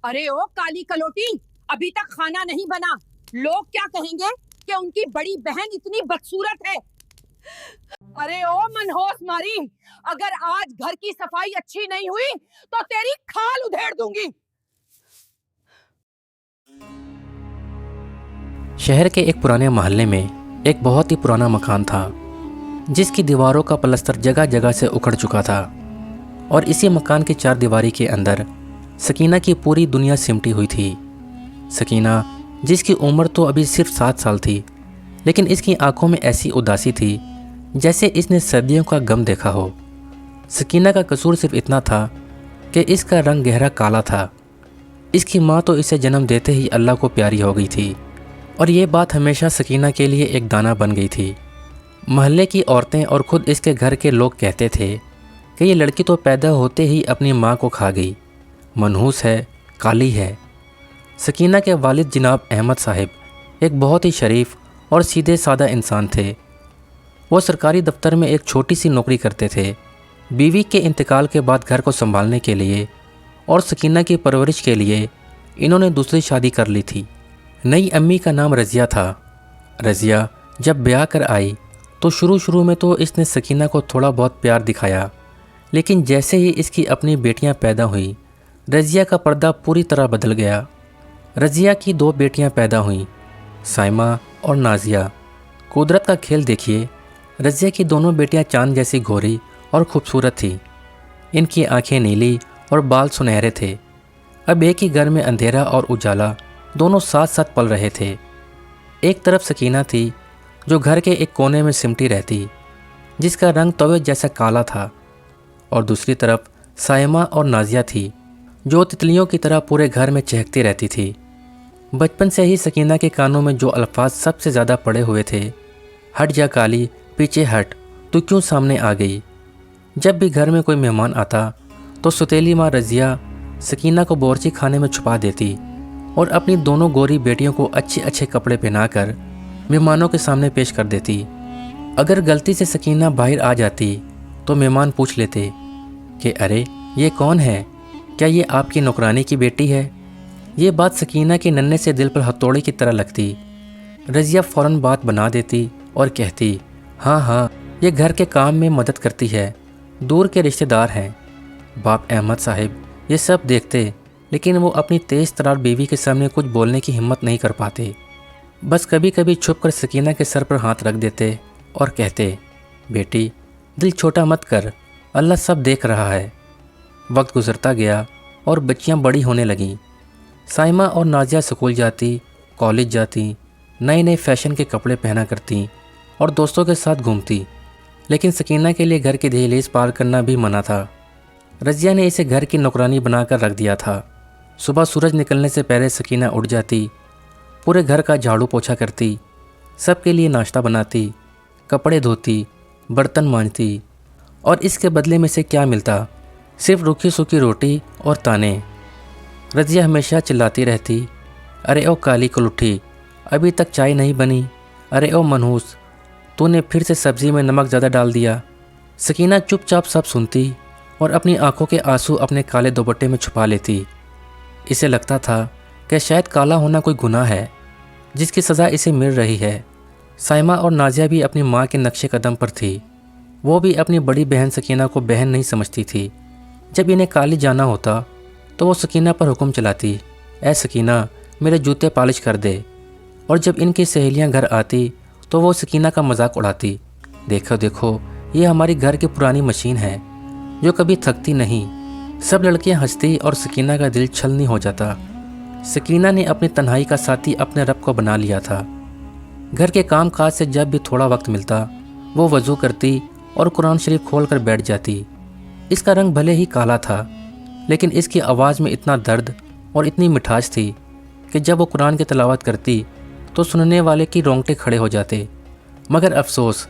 अरे ओ काली कलोटी, अभी तक खाना नहीं बना। लोग क्या कहेंगे कि उनकी बड़ी बहन इतनी बदसूरत है। अरे ओ मनहोश मारी, अगर आज घर की सफाई अच्छी नहीं हुई तो तेरी खाल उधेड़ दूंगी। शहर के एक पुराने मोहल्ले में एक बहुत ही पुराना मकान था जिसकी दीवारों का पलस्तर जगह जगह से उखड़ चुका था। और इसी मकान की चार दीवारी के अंदर सकीना की पूरी दुनिया सिमटी हुई थी। सकीना जिसकी उम्र तो अभी सिर्फ 7 साल थी, लेकिन इसकी आंखों में ऐसी उदासी थी जैसे इसने सर्दियों का गम देखा हो। सकीना का कसूर सिर्फ इतना था कि इसका रंग गहरा काला था। इसकी माँ तो इसे जन्म देते ही अल्लाह को प्यारी हो गई थी, और ये बात हमेशा सकीना के लिए एक दाना बन गई थी। मोहल्ले की औरतें और ख़ुद इसके घर के लोग कहते थे कि ये लड़की तो पैदा होते ही अपनी माँ को खा गई, मनहूस है, काली है। सकीना के वालिद जनाब अहमद साहब एक बहुत ही शरीफ और सीधे सादा इंसान थे। वो सरकारी दफ्तर में एक छोटी सी नौकरी करते थे। बीवी के इंतकाल के बाद घर को संभालने के लिए और सकीना की परवरिश के लिए इन्होंने दूसरी शादी कर ली थी। नई अम्मी का नाम रज़िया था। रज़िया जब ब्याह कर आई तो शुरू में तो इसने सकीना को थोड़ा बहुत प्यार दिखाया, लेकिन जैसे ही इसकी अपनी बेटियां पैदा हुई, रज़िया का पर्दा पूरी तरह बदल गया। रज़िया की 2 बेटियां पैदा हुईं, साइमा और नाजिया। कुदरत का खेल देखिए, रज़िया की दोनों बेटियां चांद जैसी गोरी और खूबसूरत थीं। इनकी आंखें नीली और बाल सुनहरे थे। अब एक ही घर में अंधेरा और उजाला दोनों साथ साथ पल रहे थे। एक तरफ सकीना थी जो घर के एक कोने में सिमटी रहती, जिसका रंग तवे जैसा काला था, और दूसरी तरफ साइमा और नाजिया थी जो तितलियों की तरह पूरे घर में चहकती रहती थी। बचपन से ही सकीना के कानों में जो अल्फाज सबसे ज़्यादा पड़े हुए थे, हट जा काली, पीछे हट, तू क्यों सामने आ गई। जब भी घर में कोई मेहमान आता तो सुतेली माँ रज़िया सकीना को बावर्ची खाने में छुपा देती और अपनी दोनों गोरी बेटियों को अच्छे अच्छे कपड़े पहनाकर मेहमानों के सामने पेश कर देती। अगर गलती से सकीना बाहर आ जाती तो मेहमान पूछ लेते कि अरे ये कौन है, क्या ये आपकी नौकरानी की बेटी है। ये बात सकीना के नन्हे से दिल पर हथौड़े की तरह लगती। रज़िया फ़ौरन बात बना देती और कहती, हाँ हाँ, ये घर के काम में मदद करती है, दूर के रिश्तेदार हैं। बाप अहमद साहब ये सब देखते, लेकिन वो अपनी तेज़ तरार बीवी के सामने कुछ बोलने की हिम्मत नहीं कर पाते। बस कभी कभी छुपकर सकीना के सर पर हाथ रख देते और कहते, बेटी दिल छोटा मत कर, अल्लाह सब देख रहा है। वक्त गुजरता गया और बच्चियां बड़ी होने लगीं। साइमा और नाजिया स्कूल जाती, कॉलेज जाती, नए नए फैशन के कपड़े पहना करती और दोस्तों के साथ घूमती, लेकिन सकीना के लिए घर की दहलीज पार करना भी मना था। रज़िया ने इसे घर की नौकरानी बनाकर रख दिया था। सुबह सूरज निकलने से पहले सकीना उठ जाती, पूरे घर का झाड़ू पोछा करती, सबके लिए नाश्ता बनाती, कपड़े धोती, बर्तन मांजती, और इसके बदले में से क्या मिलता, सिर्फ रूखी सूखी रोटी और ताने। रज़िया हमेशा चिल्लाती रहती, अरे ओ काली कलुट्ठी, अभी तक चाय नहीं बनी, अरे ओ मनहूस, तूने फिर से सब्ज़ी में नमक ज़्यादा डाल दिया। सकीना चुपचाप सब सुनती और अपनी आंखों के आंसू अपने काले दुपट्टे में छुपा लेती। इसे लगता था कि शायद काला होना कोई गुनाह है जिसकी सज़ा इसे मिल रही है। साइमा और नाजिया भी अपनी माँ के नक्शे कदम पर थी। वो भी अपनी बड़ी बहन सकीना को बहन नहीं समझती थी। जब इन्हें काली जाना होता तो वो सकीना पर हुक्म चलाती, ऐ सकीना मेरे जूते पॉलिश कर दे। और जब इनकी सहेलियां घर आती तो वो सकीना का मजाक उड़ाती, देखो देखो ये हमारी घर की पुरानी मशीन है जो कभी थकती नहीं। सब लड़कियां हंसती और सकीना का दिल छलनी हो जाता। सकीना ने अपनी तन्हाई का साथी अपने रब को बना लिया था। घर के काम काज से जब भी थोड़ा वक्त मिलता वो वज़ू करती और कुरान शरीफ खोल कर बैठ जाती। इसका रंग भले ही काला था, लेकिन इसकी आवाज़ में इतना दर्द और इतनी मिठास थी कि जब वो कुरान की तिलावत करती तो सुनने वाले की रोंगटे खड़े हो जाते। मगर अफसोस,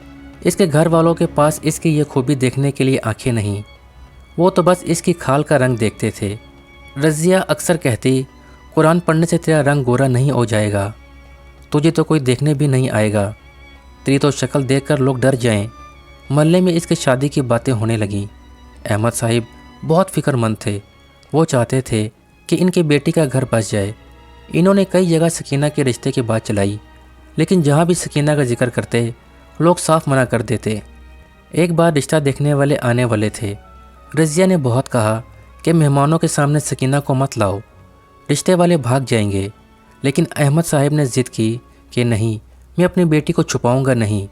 इसके घर वालों के पास इसकी ये खूबी देखने के लिए आंखें नहीं। वो तो बस इसकी खाल का रंग देखते थे। रज़िया अक्सर कहती, कुरान पढ़ने से तेरा रंग गोरा नहीं हो जाएगा, तुझे तो कोई देखने भी नहीं आएगा, तेरी तो शक्ल देखकर लोग डर जाएं। मोहल्ले में इसकी शादी की बातें होने लगीं। अहमद साहिब बहुत फ़िक्रमंद थे। वो चाहते थे कि इनके बेटी का घर बस जाए। इन्होंने कई जगह सकीना के रिश्ते की बात चलाई, लेकिन जहाँ भी सकीना का जिक्र करते लोग साफ मना कर देते। एक बार रिश्ता देखने वाले आने वाले थे। रज़िया ने बहुत कहा कि मेहमानों के सामने सकीना को मत लाओ, रिश्ते वाले भाग जाएंगे। लेकिन अहमद साहब ने ज़िद की कि नहीं, मैं अपनी बेटी को छुपाऊंगा नहीं।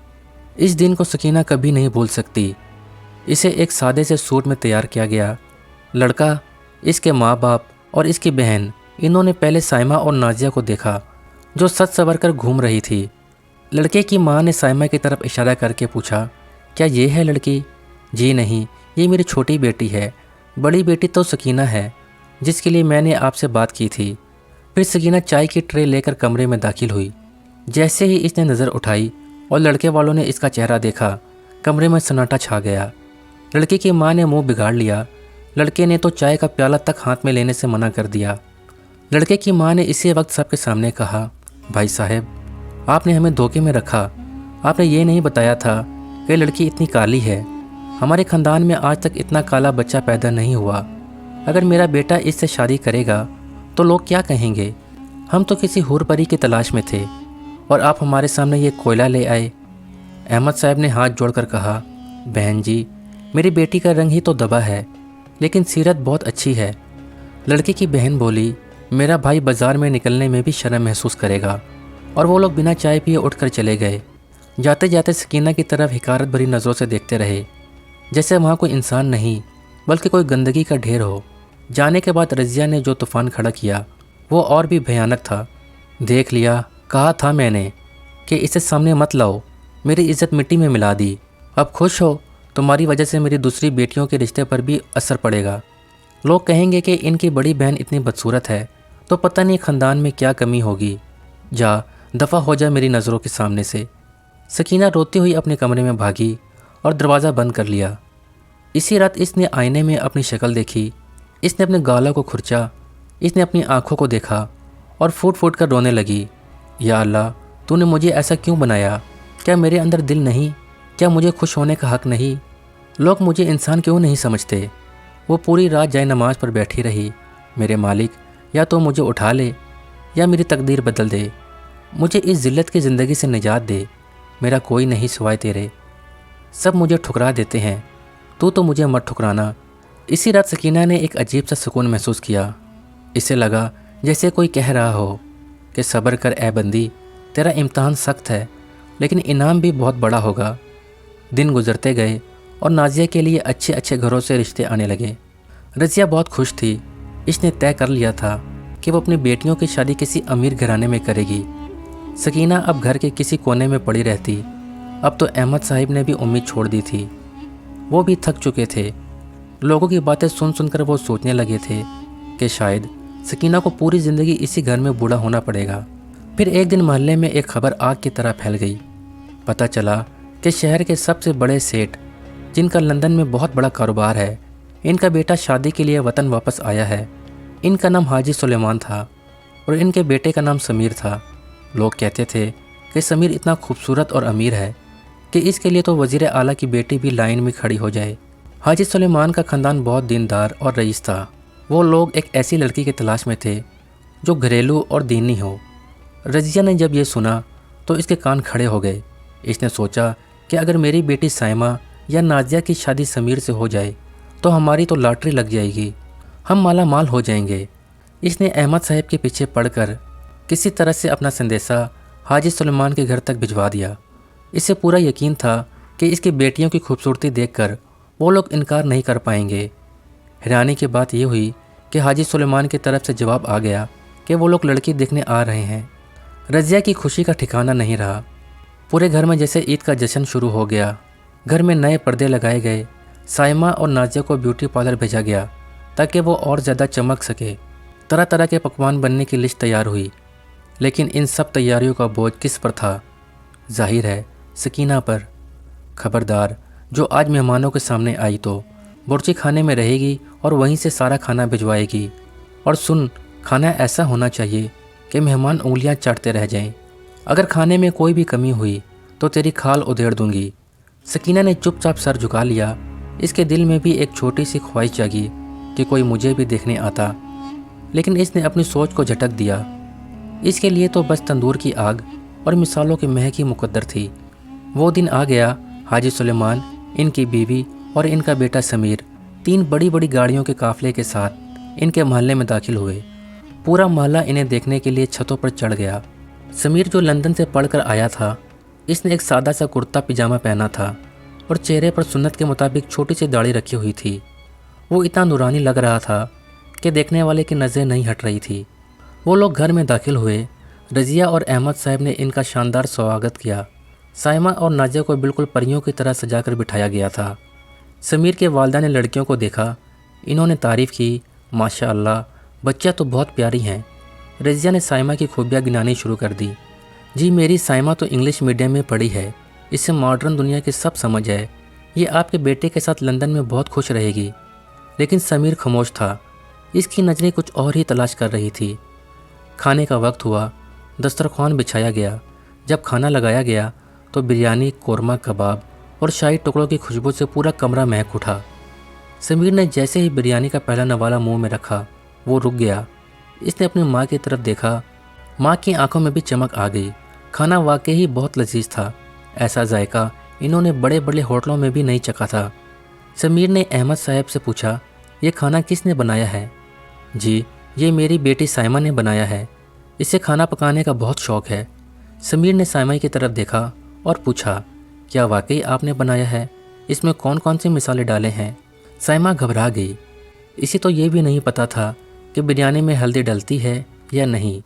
इस दिन को सकीना कभी नहीं भूल सकती। इसे एक सादे से सूट में तैयार किया गया। लड़का, इसके माँ बाप और इसकी बहन, इन्होंने पहले साइमा और नाजिया को देखा जो सज संवर कर घूम रही थी। लड़के की माँ ने साइमा की तरफ इशारा करके पूछा, क्या ये है लड़की? जी नहीं, ये मेरी छोटी बेटी है। बड़ी बेटी तो सकीना है जिसके लिए मैंने आपसे बात की थी। फिर सकीना चाय की ट्रे लेकर कमरे में दाखिल हुई। जैसे ही इसने नज़र उठाई और लड़के वालों ने इसका चेहरा देखा, कमरे में सन्नाटा छा गया। लड़के की माँ ने मुंह बिगाड़ लिया। लड़के ने तो चाय का प्याला तक हाथ में लेने से मना कर दिया। लड़के की माँ ने इसी वक्त सबके सामने कहा, भाई साहब, आपने हमें धोखे में रखा। आपने ये नहीं बताया था कि लड़की इतनी काली है। हमारे ख़ानदान में आज तक इतना काला बच्चा पैदा नहीं हुआ। अगर मेरा बेटा इससे शादी करेगा तो लोग क्या कहेंगे? हम तो किसी हूर परी की तलाश में थे और आप हमारे सामने ये कोयला ले आए। अहमद साहब ने हाथ जोड़कर कहा, बहन जी, मेरी बेटी का रंग ही तो दबा है, लेकिन सीरत बहुत अच्छी है। लड़की की बहन बोली, मेरा भाई बाज़ार में निकलने में भी शर्म महसूस करेगा। और वो लोग बिना चाय पिए उठकर चले गए। जाते जाते सकीना की तरफ हिकारत भरी नज़रों से देखते रहे, जैसे वहाँ कोई इंसान नहीं बल्कि कोई गंदगी का ढेर हो। जाने के बाद रज़िया ने जो तूफ़ान खड़ा किया वो और भी भयानक था। देख लिया, कहा था मैंने कि इसे सामने मत लाओ। मेरी इज़्ज़त मिट्टी में मिला दी। अब खुश हो, तुम्हारी वजह से मेरी दूसरी बेटियों के रिश्ते पर भी असर पड़ेगा। लोग कहेंगे कि इनकी बड़ी बहन इतनी बदसूरत है तो पता नहीं ख़ानदान में क्या कमी होगी। जा, दफ़ा हो जा मेरी नज़रों के सामने से। सकीना रोती हुई अपने कमरे में भागी और दरवाज़ा बंद कर लिया। इसी रात इसने आईने में अपनी शक्ल देखी। इसने अपने गालों को खुरचा। इसने अपनी आँखों को देखा और फूट फूट कर रोने लगी। या अल्लाह, तूने मुझे ऐसा क्यों बनाया? क्या मेरे अंदर दिल नहीं? क्या मुझे खुश होने का हक़ नहीं? लोग मुझे इंसान क्यों नहीं समझते? वो पूरी रात जाए नमाज पर बैठी रही। मेरे मालिक, या तो मुझे उठा ले या मेरी तकदीर बदल दे। मुझे इस ज़िल्लत की ज़िंदगी से निजात दे। मेरा कोई नहीं सिवाय तेरे। सब मुझे ठुकरा देते हैं, तू तो मुझे मत ठुकराना। इसी रात सकीना ने एक अजीब सा सुकून महसूस किया। इसे लगा जैसे कोई कह रहा हो कि सब्र कर ए बंदी, तेरा इम्तहान सख्त है लेकिन इनाम भी बहुत बड़ा होगा। दिन गुजरते गए और नाजिया के लिए अच्छे अच्छे घरों से रिश्ते आने लगे। रज़िया बहुत खुश थी। इसने तय कर लिया था कि वो अपनी बेटियों की शादी किसी अमीर घराने में करेगी। सकीना अब घर के किसी कोने में पड़ी रहती। अब तो अहमद साहिब ने भी उम्मीद छोड़ दी थी। वो भी थक चुके थे। लोगों की बातें सुन सुनकर वो सोचने लगे थे कि शायद सकीना को पूरी ज़िंदगी इसी घर में बूढ़ा होना पड़ेगा। फिर एक दिन मोहल्ले में एक खबर आग की तरह फैल गई। पता चला कि शहर के सबसे बड़े सेठ, जिनका लंदन में बहुत बड़ा कारोबार है, इनका बेटा शादी के लिए वतन वापस आया है। इनका नाम हाजी सुलेमान था और इनके बेटे का नाम समीर था। लोग कहते थे कि समीर इतना खूबसूरत और अमीर है कि इसके लिए तो वज़ीर आला की बेटी भी लाइन में खड़ी हो जाए। हाजी सुलेमान का ख़ानदान बहुत दीनदार और रईस था। वो लोग एक ऐसी लड़की की तलाश में थे जो घरेलू और दीनी हो। रज़िया ने जब ये सुना तो इसके कान खड़े हो गए। इसने सोचा कि अगर मेरी बेटी साइमा या नाजिया की शादी समीर से हो जाए तो हमारी तो लॉटरी लग जाएगी, हम माला माल हो जाएंगे। इसने अहमद साहब के पीछे पड़कर किसी तरह से अपना संदेशा हाजी सुलेमान के घर तक भिजवा दिया। इसे पूरा यकीन था कि इसकी बेटियों की खूबसूरती देखकर वो लोग इनकार नहीं कर पाएंगे। हैरानी की बात यह हुई कि हाजी सुलेमान की तरफ से जवाब आ गया कि वो लोग लड़की देखने आ रहे हैं। रज़िया की खुशी का ठिकाना नहीं रहा। पूरे घर में जैसे ईद का जश्न शुरू हो गया। घर में नए पर्दे लगाए गए। साइमा और नाजिया को ब्यूटी पार्लर भेजा गया ताकि वो और ज़्यादा चमक सके। तरह तरह के पकवान बनने की लिस्ट तैयार हुई, लेकिन इन सब तैयारियों का बोझ किस पर था? जाहिर है सकीना पर। खबरदार, जो आज मेहमानों के सामने आई तो बुर्जी खाने में रहेगी और वहीं से सारा खाना भिजवाएगी। और सुन, खाना ऐसा होना चाहिए कि मेहमान उंगलियां चाटते रह जाएं। अगर खाने में कोई भी कमी हुई तो तेरी खाल उधेड़ दूंगी। सकीना ने चुपचाप सर झुका लिया। इसके दिल में भी एक छोटी सी ख्वाहिश जागी कि कोई मुझे भी देखने आता। लेकिन इसने अपनी सोच को झटक दिया। इसके लिए तो बस तंदूर की आग और मिसालों की महक ही मुकद्दर थी। वो दिन आ गया। हाजी सुलेमान, इनकी बीवी और इनका बेटा समीर 3 बड़ी बड़ी गाड़ियों के काफिले के साथ इनके मोहल्ले में दाखिल हुए। पूरा मोहल्ला इन्हें देखने के लिए छतों पर चढ़ गया। समीर जो लंदन से पढ़कर आया था, इसने एक सादा सा कुर्ता पिजामा पहना था और चेहरे पर सुन्नत के मुताबिक छोटी सी दाढ़ी रखी हुई थी। वो इतना नूरानी लग रहा था कि देखने वाले की नज़रें नहीं हट रही थी। वो लोग घर में दाखिल हुए। रज़िया और अहमद साहब ने इनका शानदार स्वागत किया। साइमा और नाजिया को बिल्कुल परियों की तरह सजाकर बिठाया गया था। समीर के वालिदा ने लड़कियों को देखा। इन्होंने तारीफ़ की, माशाअल्लाह बच्चियाँ तो बहुत प्यारी हैं। रज़िया ने साइमा की खूबियाँ गिनानी शुरू कर दी। जी मेरी साइमा तो इंग्लिश मीडियम में पढ़ी है, इसे मॉडर्न दुनिया की सब समझ है। ये आपके बेटे के साथ लंदन में बहुत खुश रहेगी। लेकिन समीर खामोश था। इसकी नज़रें कुछ और ही तलाश कर रही थी। खाने का वक्त हुआ। दस्तरख्वान बिछाया गया। जब खाना लगाया गया तो बिरयानी, कोरमा कबाब और शाही टुकड़ों की खुशबू से पूरा कमरा महक उठा। समीर ने जैसे ही बिरयानी का पहला नवाला मुंह में रखा, वो रुक गया। इसने अपनी माँ की तरफ देखा। माँ की आंखों में भी चमक आ गई। खाना वाकई ही बहुत लजीज था। ऐसा जायका इन्होंने बड़े बड़े होटलों में भी नहीं चखा था। समीर ने अहमद साहब से पूछा, ये खाना किसने बनाया है? जी ये मेरी बेटी साइमा ने बनाया है। इसे खाना पकाने का बहुत शौक़ है। समीर ने साइमा की तरफ देखा और पूछा, क्या वाकई आपने बनाया है? इसमें कौन कौन सी मिसालें डाले हैं? साइमा घबरा गई। इसे तो ये भी नहीं पता था कि बिरयानी में हल्दी डलती है या नहीं।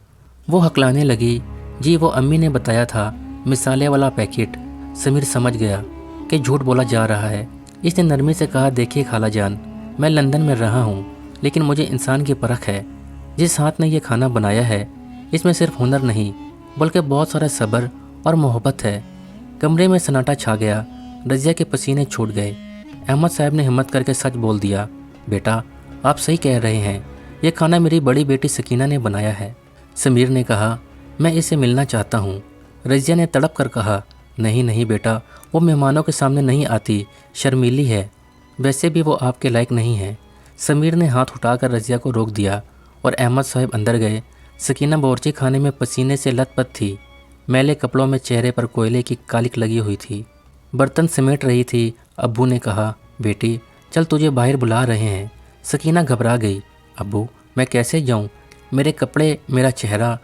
वो हकलाने लगी, जी वो अम्मी ने बताया था, मिसाले वाला पैकेट। समीर समझ गया कि झूठ बोला जा रहा है। इसने नरमी से कहा, देखिए खाला जान, मैं लंदन में रहा हूँ, लेकिन मुझे इंसान की परख है। जिस हाथ ने ये खाना बनाया है, इसमें सिर्फ हुनर नहीं बल्कि बहुत सारा सब्र और मोहब्बत है। कमरे में सन्नाटा छा गया। रज़िया के पसीने छूट गए। अहमद साहब ने हिम्मत करके सच बोल दिया, बेटा आप सही कह रहे हैं, ये खाना मेरी बड़ी बेटी सकीना ने बनाया है। समीर ने कहा, मैं इसे मिलना चाहता हूँ। रज़िया ने तड़प कर कहा, नहीं नहीं बेटा, वो मेहमानों के सामने नहीं आती, शर्मीली है। वैसे भी वो आपके लायक नहीं है। समीर ने हाथ उठाकर रज़िया को रोक दिया और अहमद साहब अंदर गए। सकीना बावर्ची खाने में पसीने से लथपथ थी। मैले कपड़ों में चेहरे पर कोयले की कालिक लगी हुई थी। बर्तन समेट रही थी। अब्बू ने कहा, बेटी चल तुझे बाहर बुला रहे हैं। सकीना घबरा गई, अब्बू मैं कैसे जाऊं? मेरे कपड़े, मेरा चेहरा।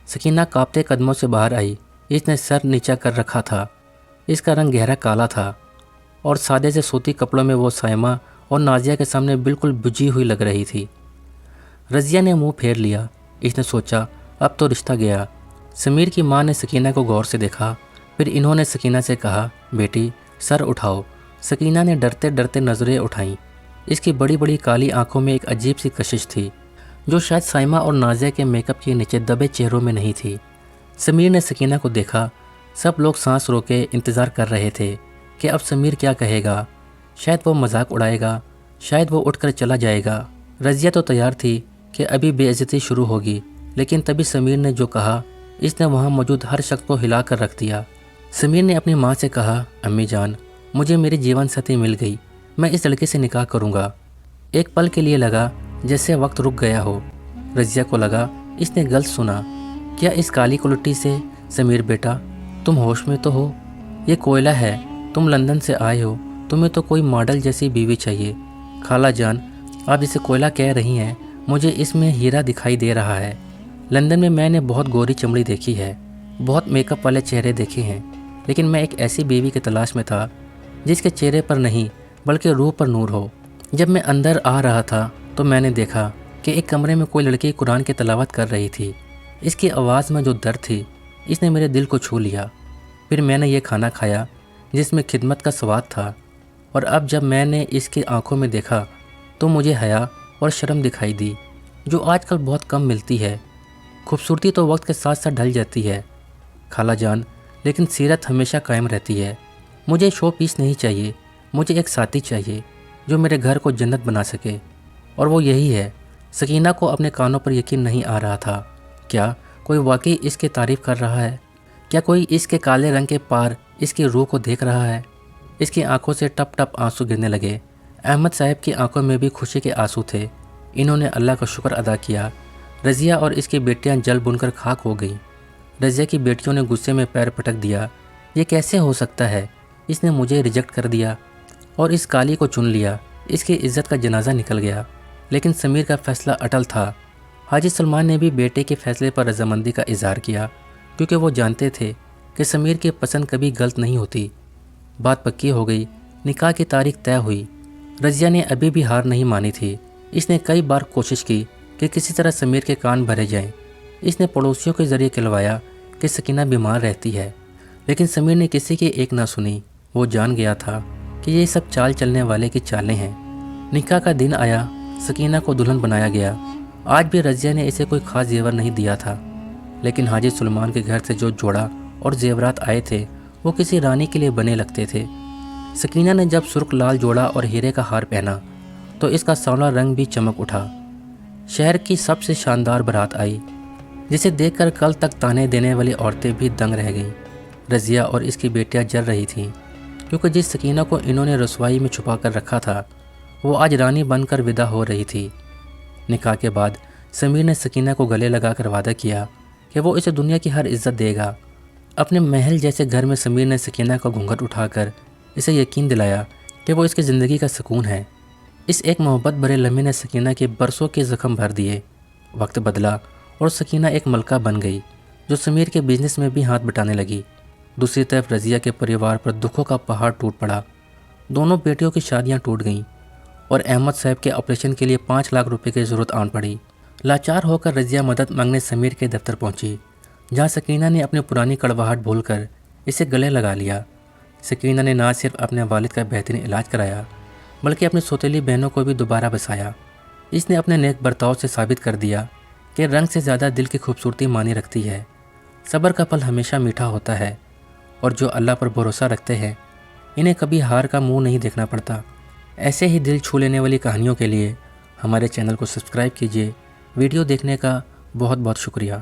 सकीना कांपते कदमों से बाहर आई। इसने सर नीचा कर रखा था। इसका रंग गहरा काला था और सादे से सूती कपड़ों में वो साइमा और नाजिया के सामने बिल्कुल बुझी हुई लग रही थी। रज़िया ने मुंह फेर लिया। इसने सोचा, अब तो रिश्ता गया। समीर की माँ ने सकीना को गौर से देखा। फिर इन्होंने सकीना से कहा, बेटी सर उठाओ। सकीना ने डरते डरते नज़रें उठाईं। इसकी बड़ी बड़ी काली आंखों में एक अजीब सी कशिश थी, जो शायद साइमा और नाजिया के मेकअप के नीचे दबे चेहरों में नहीं थी। समीर ने सकीना को देखा। सब लोग सांस रोके इंतज़ार कर रहे थे कि अब समीर क्या कहेगा। शायद वो मजाक उड़ाएगा, शायद वो उठकर चला जाएगा। रज़िया तो तैयार थी कि अभी बेइज्जती शुरू होगी, लेकिन तभी समीर ने जो कहा, इसने वहाँ मौजूद हर शख्स को हिला कर रख दिया। समीर ने अपनी माँ से कहा, अम्मी जान मुझे मेरी जीवन साथी मिल गई, मैं इस लड़के से निकाह करूँगा। एक पल के लिए लगा जैसे वक्त रुक गया हो। रज़िया को लगा इसने गलत सुना। क्या इस काली कुलटी से? समीर बेटा तुम होश में तो हो? ये कोयला है, तुम लंदन से आए हो, तुम्हें तो कोई मॉडल जैसी बीवी चाहिए। खाला जान आप इसे कोयला कह रही हैं, मुझे इसमें हीरा दिखाई दे रहा है। लंदन में मैंने बहुत गोरी चमड़ी देखी है, बहुत मेकअप वाले चेहरे देखे हैं, लेकिन मैं एक ऐसी बीवी की तलाश में था जिसके चेहरे पर नहीं बल्कि रूह पर नूर हो। जब मैं अंदर आ रहा था तो मैंने देखा कि एक कमरे में कोई लड़की कुरान की तिलावत कर रही थी। इसकी आवाज़ में जो दर्द थी, इसने मेरे दिल को छू लिया। फिर मैंने ये खाना खाया जिसमें खिदमत का स्वाद था, और अब जब मैंने इसकी आंखों में देखा तो मुझे हया और शर्म दिखाई दी, जो आजकल बहुत कम मिलती है। खूबसूरती तो वक्त के साथ साथ ढल जाती है खाला जान, लेकिन सीरत हमेशा कायम रहती है। मुझे शो पीस नहीं चाहिए, मुझे एक साथी चाहिए जो मेरे घर को जन्नत बना सके, और वो यही है। सकीना को अपने कानों पर यकीन नहीं आ रहा था। क्या कोई वाकई इसकी तारीफ़ कर रहा है? क्या कोई इसके काले रंग के पार इसकी रूह को देख रहा है? इसकी आंखों से टप टप आंसू गिरने लगे। अहमद साहब की आंखों में भी खुशी के आंसू थे। انہوں نے اللہ کا شکر ادا کیا۔ رضیہ اور اس کی بیٹیاں جل بن کر خاک ہو گئیں۔ رضیہ کی بیٹیوں نے غصے میں پیر پٹک دیا، یہ کیسے ہو سکتا ہے، اس نے مجھے ریجیکٹ کر دیا اور اس کالی کو چن لیا، اس کی عزت کا جنازہ نکل گیا۔ لیکن سمیر کا فیصلہ اٹل تھا۔ حاجی سلمان نے بھی بیٹے کے فیصلے پر رضامندی کا اظہار کیا، کیونکہ وہ جانتے تھے کہ سمیر کی پسند کبھی غلط نہیں ہوتی۔ بات پکی ہو گئی، نکاح کی تاریخ طے ہوئی۔ رضیہ نے ابھی بھی ہار نہیں مانی تھی۔ اس نے کئی بار کوشش کی کہ کسی طرح سمیر کے کان بھرے جائیں۔ اس نے پڑوسیوں کے ذریعے کہلوایا کہ سکینہ بیمار رہتی ہے، لیکن سمیر نے کسی کی ایک نہ سنی۔ وہ جان گیا تھا کہ یہ سب چال چلنے والے کی چالیں ہیں۔ نکاح کا دن آیا، سکینہ کو دلہن بنایا گیا۔ آج بھی رضیہ نے اسے کوئی خاص زیور نہیں دیا تھا، لیکن حاجی سلمان کے گھر سے جو جوڑا اور زیورات آئے تھے وہ کسی رانی کے لیے بنے لگتے تھے۔ سکینہ نے جب سرخ لال جوڑا اور ہیرے کا ہار پہنا تو اس کا سانولا رنگ بھی چمک اٹھا۔ شہر کی سب سے شاندار بارات آئی، جسے دیکھ کر کل تک تانے دینے والی عورتیں بھی دنگ رہ گئیں۔ رضیہ اور اس کی بیٹیاں جل رہی تھیں، کیونکہ جس سکینہ کو انہوں نے رسوائی میں چھپا کر رکھا تھا وہ آج رانی بن کر ودا ہو رہی تھی۔ نکاح کے بعد سمیر نے سکینہ کو گلے لگا کر وعدہ کیا کہ وہ اسے دنیا کی ہر عزت دے گا۔ اپنے محل جیسے گھر میں سمیر نے سکینہ کا گھونگھٹ اٹھا کر اسے یقین دلایا کہ وہ اس کی زندگی کا سکون ہے۔ اس ایک محبت بھرے لمحے نے سکینہ کے برسوں کے زخم بھر دیے۔ وقت بدلا اور سکینہ ایک ملکہ بن گئی جو سمیر کے بزنس میں بھی ہاتھ بٹانے لگی۔ دوسری طرف رضیہ کے پریوار پر دکھوں کا پہاڑ ٹوٹ پڑا۔ دونوں بیٹیوں کی شادیاں ٹوٹ گئیں اور احمد صاحب کے آپریشن کے لیے 5 لاکھ روپے کی ضرورت آن پڑی۔ لاچار ہو کر رضیہ مدد مانگنے سمیر کے دفتر پہنچی، جہاں سکینہ نے اپنی پرانی کڑواہٹ بھول کر اسے گلے لگا لیا۔ سکینہ نے نہ صرف اپنے والد کا بہترین علاج کرایا بلکہ اپنی سوتیلی بہنوں کو بھی دوبارہ بسایا۔ اس نے اپنے نیک برتاؤ سے ثابت کر دیا کہ رنگ سے زیادہ دل کی خوبصورتی معنی رکھتی ہے۔ صبر کا پھل ہمیشہ میٹھا ہوتا ہے، اور جو اللہ پر بھروسہ رکھتے ہیں انہیں کبھی ہار کا منہ نہیں دیکھنا پڑتا۔ ایسے ہی دل چھو لینے والی کہانیوں کے لیے ہمارے چینل کو سبسکرائب کیجیے۔ ویڈیو دیکھنے کا بہت بہت شکریہ۔